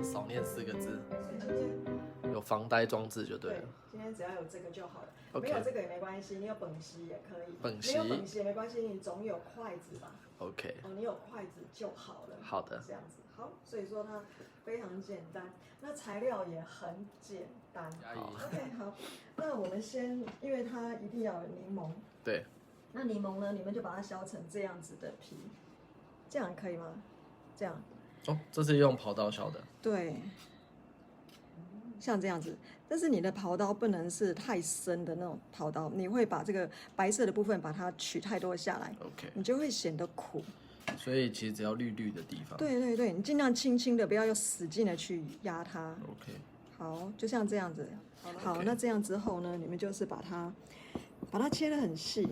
少念4个字，所以今天有防呆装置就对了。今天只要有这个就好了。 OK 没有这个也没关系，你有本席也可以。本席没有本席也没关系，你总有筷子吧？ OK，哦，你有筷子就好了。好的，这样子好，所以说它非常简单，那材料也很简单。好 OK， 好，那我们先，因为它一定要有柠檬。对。那柠檬呢，你们就把它削成这样子的皮，这样可以吗？这样。哦，这是用刨刀削的。对。像这样子，但是你的刨刀不能是太深的那种刨刀，你会把这个白色的部分把它取太多下来 ，OK， 你就会显得苦。所以其实只要绿绿的地方。对对对，你尽量轻轻的，不要用使劲的去压它。OK， 好，就像这样子。好， OK 那这样之后呢，你们就是把它切得很细，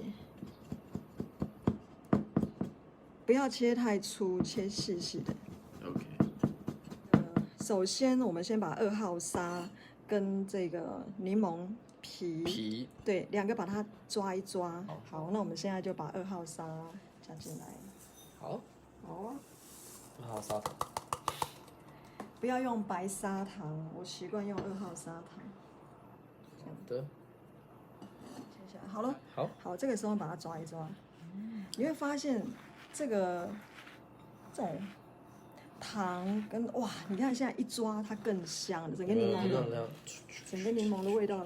不要切太粗，切细细的。 OK， 首先我们先把2号沙跟这个柠檬皮，对，2个把它抓一抓。好，那我们现在就把2号沙加进来。好，好2号砂糖。不要用白砂糖，我习惯用2号砂糖。好的，切下来，好了。好，这个时候把它抓一抓，你会发现这种糖跟哇，你看现在一抓它更香了，整个柠檬的味道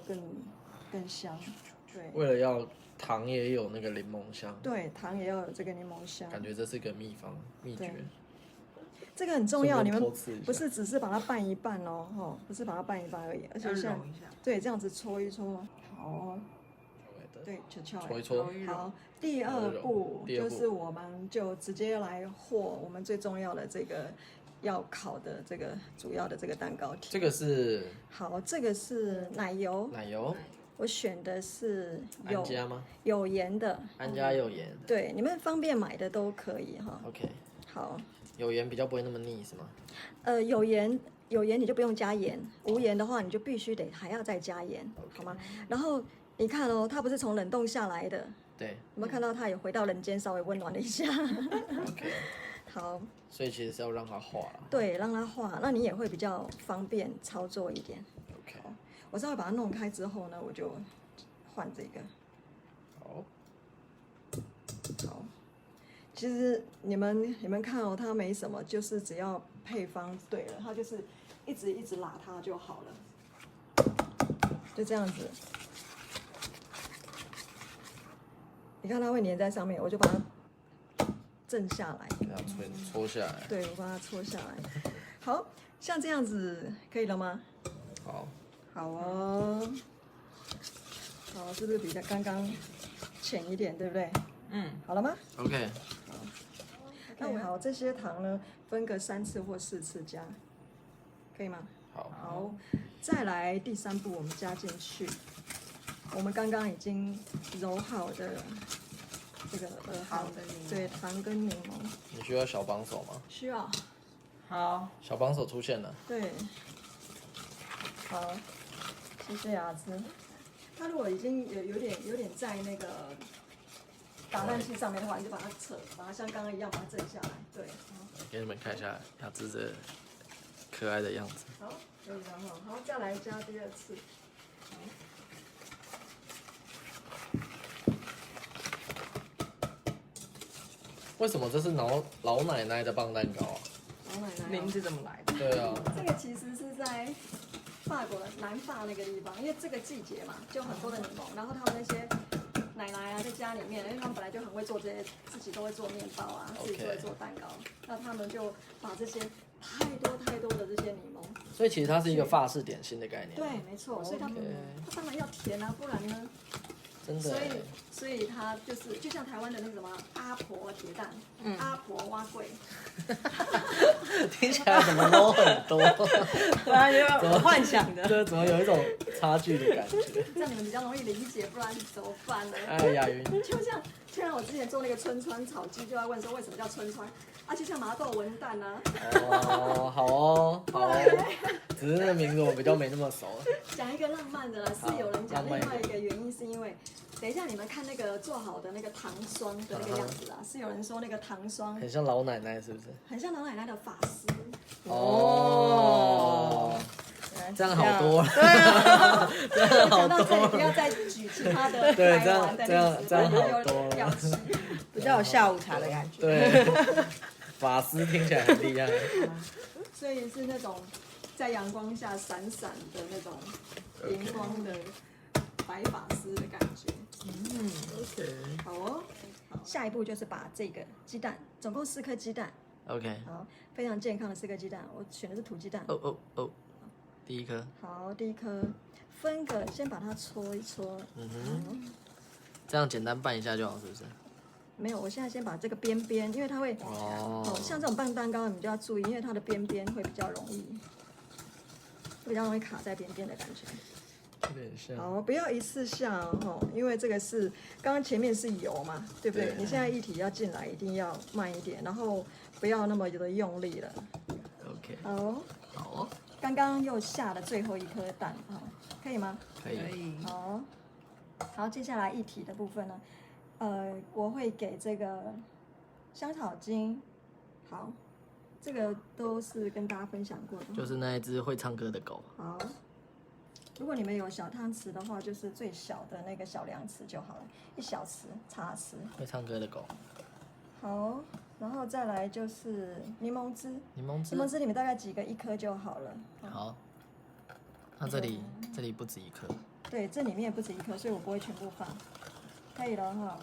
更香。对，为了要糖也有那个柠檬香。对，糖也要有这个柠檬香。感觉这是个秘诀。这个很重要，你们不是只是把它拌一拌哦，不是把它拌一拌而已，而且像对这样子搓一搓，好，对，搓一搓。好，第2步就是我们就直接来和我们最重要的这个要烤的这个主要的这个蛋糕体。这个是好，这个是奶油。我选的是安佳吗？有盐的。安佳有盐。对，你们方便买的都可以哈。OK。好。有盐比较不会那么腻是吗？有盐你就不用加盐，无盐的话你就必须还要再加盐，好吗？然后你看哦，它不是从冷冻下来的，对，有没有看到它也回到人间，稍微温暖了一下？OK， 好，所以其实是要让它化。对，让它化，那你也会比较方便操作一点。OK， 我稍微把它弄开之后呢，我就换这个。好。其实你们看哦，它没什么，就是只要配方对了，它就是一直拉它就好了，就这样子。你看它会粘在上面，我就把它震下来，给它搓下来。对，我把它搓下来。好像这样子可以了吗？好哦。好，是不是比刚刚浅一点，对不对？好了吗 ？OK。那好，这些糖呢，分个3次或4次加，可以吗？好，再来第3步，我们加进去，我们刚刚已经揉好的这个2号的对糖跟柠檬。你需要小帮手吗？需要。好，小帮手出现了。对。好，谢谢雅芝。它如果已经有点在那个打蛋器上面的话，你就把它把它像刚刚一样把它震下来。对，给你们看一下雅芝这可爱的样子。好，可以了哈。好，再来加第2次。为什么这是老奶奶的棒蛋糕啊？老奶奶名字怎么来的？对啊，这个其实是在法国南法那个地方，因为这个季节嘛，就很多的柠檬，然后他们那些奶奶啊在家里面，因为他们本来就很会做这些，自己都会做面包啊，自己都会做蛋糕，那他们就把这些太多的这些柠檬，所以其实它是一个法式点心的概念。对，没错，所以它当然要甜啊，不然呢？真的。所以它就像台湾的那个什么阿婆铁蛋，阿婆蛙桂，听起来怎么 low 很多？本来就幻想的，这怎么有一种差距的感觉？这样你们比较容易理解，不然怎么办呢？哎呀，云，就像我之前做那个春川炒鸡，就要问说为什么叫春川啊？就像麻豆文旦啊。哦，好哦，只是那个名字我比较没那么熟。讲一个浪漫的啦，是有人讲另外一个原因是因为，等一下你们看那个做好的那个糖霜的那个样子啊，是有人说那个糖霜很像老奶奶，是不是？很像老奶奶的发丝。哦。这样好多了，对啊，这样好讲到这里，多了，不要再举其他的对台湾的例子，这样不然好多了就要吃。比较有下午茶的感觉。对，法师听起来很厉害，所以是那种在阳光下闪闪的那种荧光的白发丝的感觉。OK 好哦，好，下一步就是把这个鸡蛋，总共4颗鸡蛋， OK，好，非常健康的4颗鸡蛋，我选的是土鸡蛋。哦，第一颗，好，第一颗分个，先把它搓一搓。这样简单拌一下就好，是不是？没有，我现在先把这个边边，因为它会像这种拌蛋糕，你们就要注意，因为它的边边会比较容易卡在边边的感觉。有点像。好，不要一次下哦，因为这个是刚刚前面是油嘛，对不对？对你现在液体要进来，一定要慢一点，然后不要那么的用力了。 OK，好，好哦，刚刚又下了最后一颗蛋啊，可以吗？可以。好，好，接下来液体的部分呢，我会给这个香草精，好，这个都是跟大家分享过的。就是那一只会唱歌的狗。好，如果你们有小汤匙的话，就是最小的那个小量匙就好了，1小匙茶匙。会唱歌的狗。好，然后再来就是柠檬汁，柠檬汁。柠檬汁里面大概几个1颗就好了。好。那这里不止1颗。对，这里面也不止1颗，所以我不会全部放。可以了哈。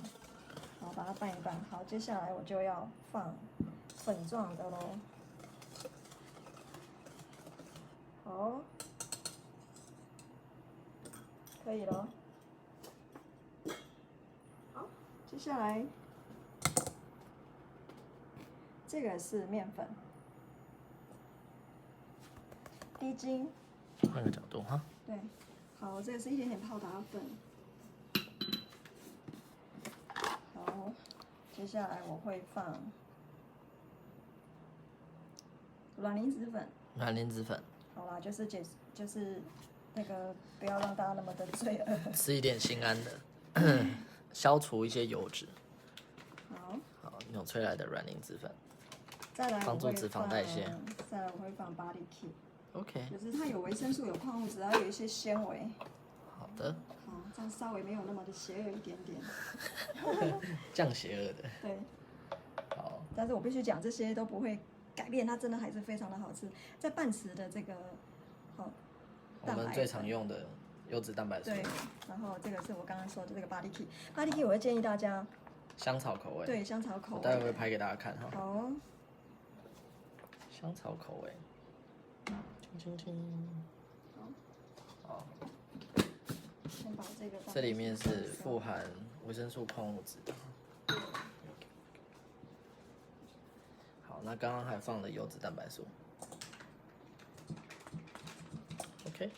好，把它拌一拌。好，接下来我就要放粉状的咯。好，可以了。好，接下来这个是面粉，低筋。换个角度哈。对，好，这个是一点点泡打粉。好，接下来我会放卵磷脂粉。卵磷脂粉。好啦，就是那个不要让大家那么的罪恶。吃一点心安的，消除一些油脂。好，好，扭萃来的卵磷脂粉。再来帮助脂肪代谢。再来我会放 Body Key， OK，就是它有维生素、有矿物质，还有一些纤维。好的。好，这样稍微没有那么的邪恶一点点。降邪恶的。对。好。但是我必须讲，这些都不会改变，它真的还是非常的好吃。在半匙的这个，我们最常用的优质蛋白素。对，然后这个是我刚刚说的这个 Body Key，Body Key 我会建议大家香草口味。对，香草口味。我待会会拍给大家看哈。好。香草口味。轻轻。好。先把这个。这里面是富含维生素、矿物质的。好，那刚刚还放了优质蛋白素。OK。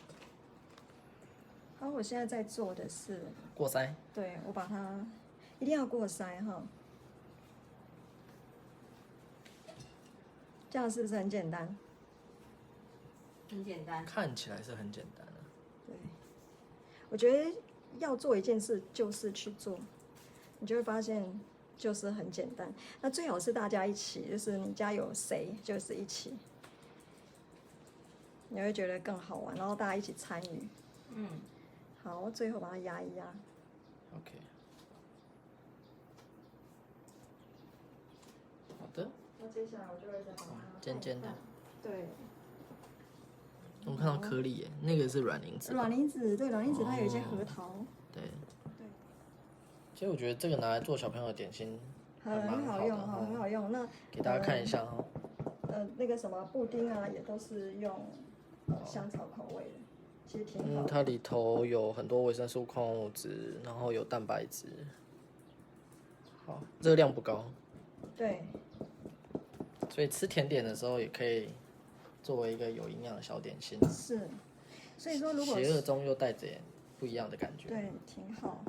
好，我现在在做的是过筛。对，我把它一定要过筛哈。这样是不是很简单？很简单，看起来是很简单的。对，我觉得要做一件事就是去做，你就会发现就是很简单。那最好是大家一起，就是你家有谁就是一起，你会觉得更好玩，然后大家一起参与。好，最后把它压一压。OK。好的。那接下来我就会再把它尖尖的。对。我看到颗粒耶，那个是卵磷脂。卵磷脂，对，卵磷脂它有一些核桃。对。其实我觉得这个拿来做小朋友的点心很好用哈，很好用。那给大家看一下哈。那个什么布丁啊，也都是用香草口味的，其实挺好。它里头有很多维生素、矿物质，然后有蛋白质。好，热量不高。对。所以吃甜点的时候也可以作为一个有营养的小点心。是。所以说，如果邪恶中又带着不一样的感觉。对，挺好。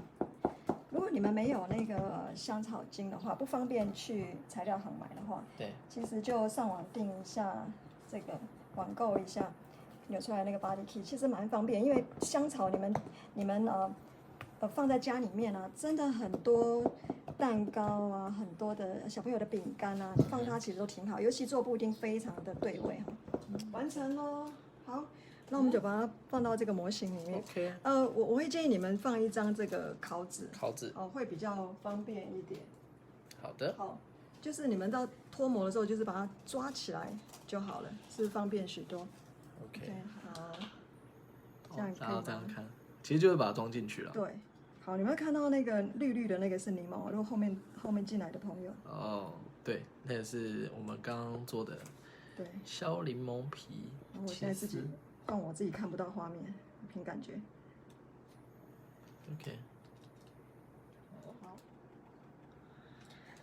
如果你们没有那个香草精的话，不方便去材料行买的话，对，其实就上网订一下这个，网购一下，扭出来那个 Body Key， 其实蛮方便。因为香草你们放在家里面啊，真的很多蛋糕啊，很多的小朋友的饼干啊，放它其实都挺好，尤其做布丁非常的对味哈。完成喽，好，那我们就把它放到这个模型里面。OK。我会建议你们放一张这个烤纸。烤纸。会比较方便一点。好的。好，就是你们到脱模的时候，就是把它抓起来就好了，是方便许多。OK， 好。这样可以吗？这样看，其实就是把它装进去了。对。好，你们看到那个绿绿的那个是柠檬，如果后面进来的朋友。哦，对，那也是我们刚刚做的。对。削柠檬皮。然后我现在自己放我自己看不到画面，凭感觉。OK。好。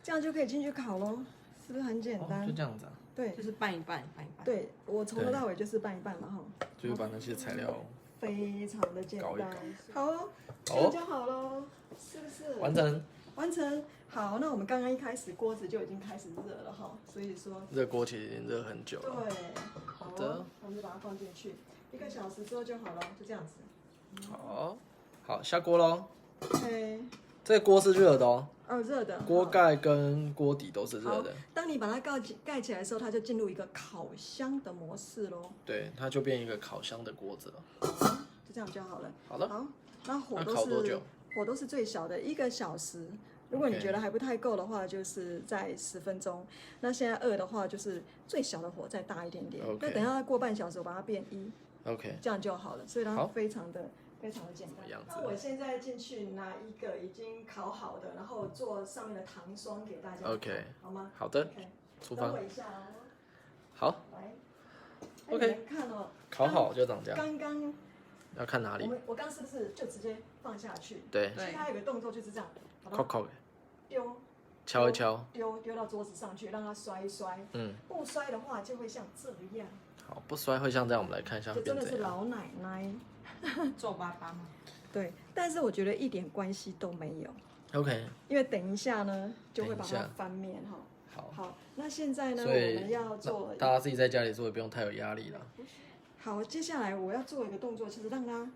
这样就可以进去烤咯，是不是很简单？就这样子啊。对，就是拌一拌，拌一拌。对，我从头到尾就是拌一拌嘛哈。就是把那些材料。非常的简单，好哦，这样就好咯，是不是？完成。完成。好，那我们刚刚一开始锅子就已经开始热了哈，所以说。热锅其实已经热很久了。对。好的。我们就把它放进去，1个小时之后就好了，就这样子。好，好，下锅咯。OK。这个锅是热的哦。热的。锅盖跟锅底都是热的。当你把它盖起来的时候，它就进入一个烤箱的模式咯。对，它就变一个烤箱的锅子了。就这样就好了。好了。好，那火都是最小的，1个小时。如果你觉得还不太够的话，就是在10分钟。那现在2的话，就是最小的火再大一点点。那等一下过半小时，我把它变1。OK。这样就好了。所以它非常的简单。那我现在进去拿一个已经烤好的，然后做上面的糖霜给大家。OK。好吗？好的。厨房。等我一下哦。好。来。OK。看哦。烤好就长这样。刚刚。要看哪里？我刚是不是就直接放下去？对。其实它有个动作就是这样。扣。丢。敲一敲。丢到桌子上去，让它摔一摔。不摔的话就会像这样。好，不摔会像这样，我们来看一下。这真的是老奶奶。皱巴巴吗？对，但是我觉得一点关系都没有。OK。因为等一下呢，就会把它翻面哈。好，那现在呢，我们要做。大家自己在家里做也不用太有压力了。好，接下来我要做一个动作，就是让它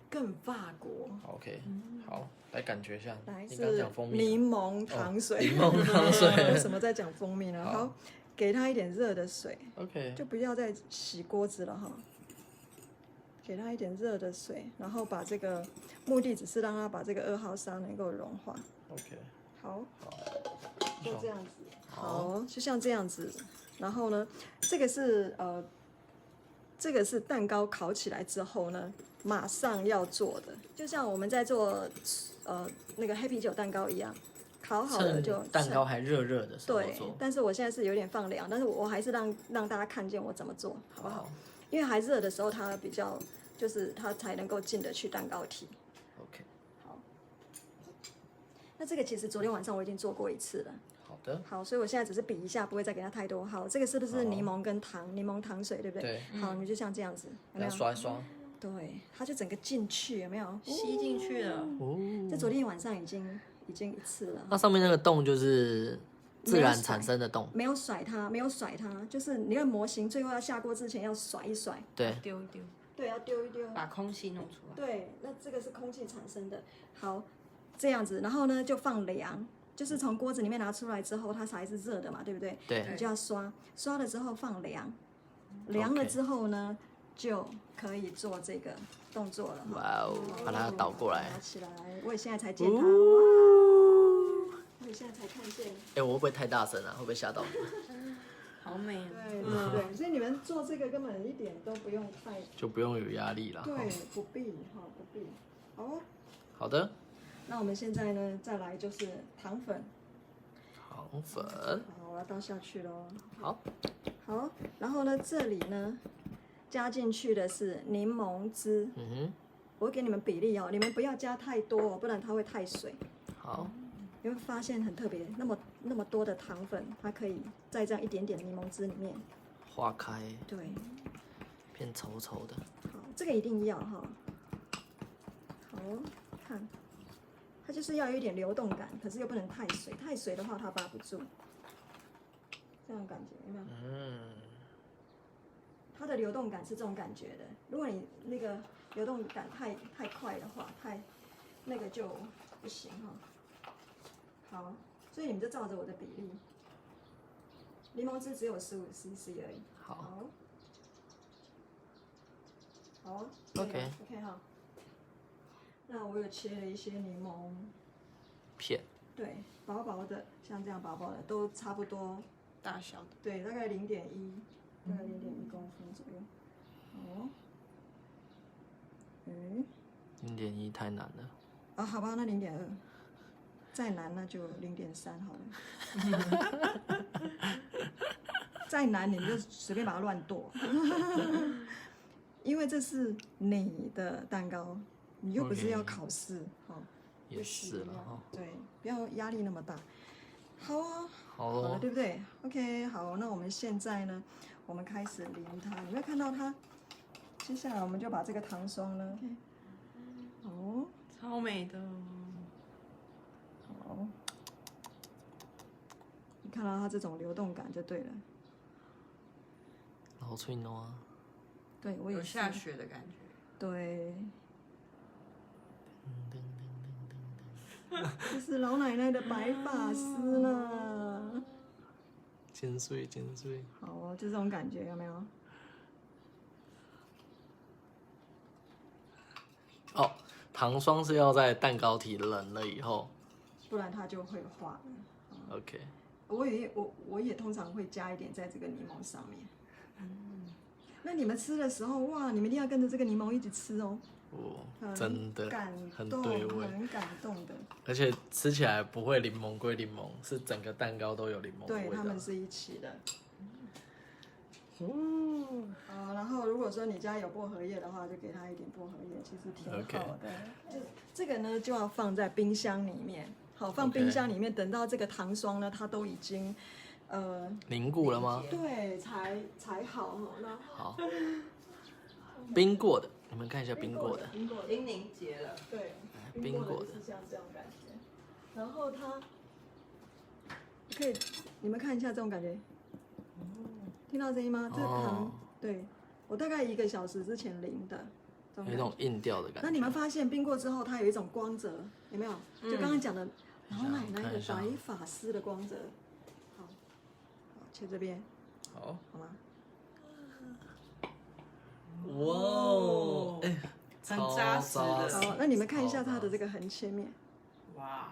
更法国。OK。好，来感觉一下。来是柠檬糖水。柠檬糖水。为什么在讲蜂蜜呢？好，给它一点热的水。OK。就不要再洗锅子了哈。给它一点热的水，然后把这个目的只是让它把这个2号砂能够融化。OK。好。就这样子。好，就像这样子。然后呢，这个是蛋糕烤起来之后呢，马上要做的，就像我们在做那个黑啤酒蛋糕一样，烤好了就蛋糕还热热的时候做。对，但是我现在是有点放凉，但是我还是让大家看见我怎么做，好不好？因为还热的时候，它比较就是它才能够进得去蛋糕体。OK。好。那这个其实昨天晚上我已经做过1次了。好的。好，所以我现在只是比一下，不会再给它太多。好，这个是不是柠檬跟柠檬糖水，对不对？对。好，你就像这样子，有没有？刷一刷。对，它就整个进去，有没有？吸进去了。这昨天晚上已经1次了。那上面那个洞就是自然产生的洞。没有甩它，就是你那模型最后要下锅之前要甩一甩。对。丢一丢。对，要丢一丢。把空气弄出来。对，那这个是空气产生的。好，这样子，然后呢就放凉。就是从锅子里面拿出来之后，它还是热的嘛，对不对？对。你就要刷了之后放凉，凉了之后呢，就可以做这个动作了。哇哦，把它倒过来。拿起来，我也现在才见它。我也现在才看见。我会不会太大声啊？会不会吓到你？好美啊！对，所以你们做这个根本一点都不用就不用有压力了。对，不必。好。好的。那我们现在呢，再来就是糖粉。好，我要倒下去咯。好，然后呢，这里呢，加进去的是柠檬汁。我会给你们比例哦，你们不要加太多哦，不然它会太水。好。你会发现很特别，那么多的糖粉，它可以在这样一点点的柠檬汁里面化开。对。变稠稠的。好，这个一定要哈。好，看。它就是要有一点流动感，可是又不能太水，太水的话它扒不住。这样感觉有没有？它的流动感是这种感觉的。如果你那个流动感太快的话，那个就不行哈。好，所以你们就照着我的比例，柠檬汁只有15cc 而已。好。好 OK 哈。那我有切了一些柠檬片，对，薄薄的，像这样薄薄的，都差不多大小的，对，大概0.1，大概0.1公分左右。哦， 0.1太难了。啊，好吧，那0.2，再难那就0.3好了。再难你们就随便把它乱剁，因为这是你的蛋糕，你又不是要考试，好。也是了哈。对，不要压力那么大。好啊，好好了，咯。对不对 ？OK， 好，那我们现在呢，我们开始淋它。你会看到它，接下来我们就把这个糖霜呢，哦，超美的。好，你看到它这种流动感就对了。好脆糯啊！对，我也是有下雪的感觉。对。这是老奶奶的白发丝呢。尖碎尖碎。好哦，就这种感觉有没有？哦，糖霜是要在蛋糕体冷了以后，不然它就会化了。OK。我也通常会加一点在这个柠檬上面。那你们吃的时候，哇，你们一定要跟着这个柠檬一起吃哦。真的很对味，很感动的。而且吃起来不会柠檬归柠檬，是整个蛋糕都有柠檬的味道。对，他们是一起的。然后如果说你家有薄荷叶的话，就给他一点薄荷叶，其实挺好的。这个呢就要放在冰箱里面，好，放冰箱里面，等到这个糖霜呢，它都已经凝固了吗？对，才好。好，冰过的。你们看一下冰过的，已经凝结了。对，冰过的是像这种感觉。然后它可以，你们看一下这种感觉。听到声音吗？这个糖，对我大概1个小时之前淋的，有一种硬掉的感觉。那你们发现冰过之后，它有一种光泽，有没有？就刚刚讲的老奶奶的白发丝的光泽。好，切这边。好吗？哇哦，很扎实的。好，那你们看一下它的这个横切面。哇，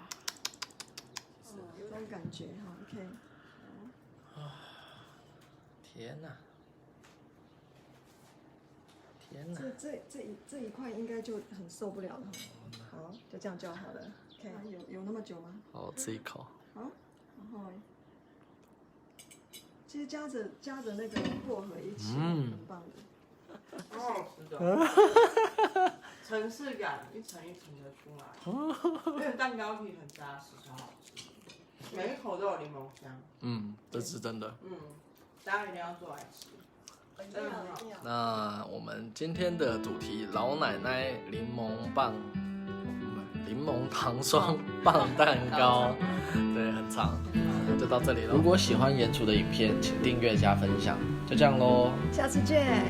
有种感觉哈 ，OK。天哪！天哪！这一块应该就很受不了了。好，就这样就好了。OK， 有那么久吗？好，我吃一口。好，然后其实夹着那个薄荷一起，很棒的。好好吃的，层次感一层一层的出来，因为蛋糕皮很扎实，超好吃，每一口都有柠檬香。这是真的。大家一定要做来吃，真的很好。那我们今天的主题老奶奶柠檬棒、柠檬糖霜棒蛋糕，对，很长，那就到这里了。如果喜欢盐厨的影片，请订阅加分享，就这样咯，下次见。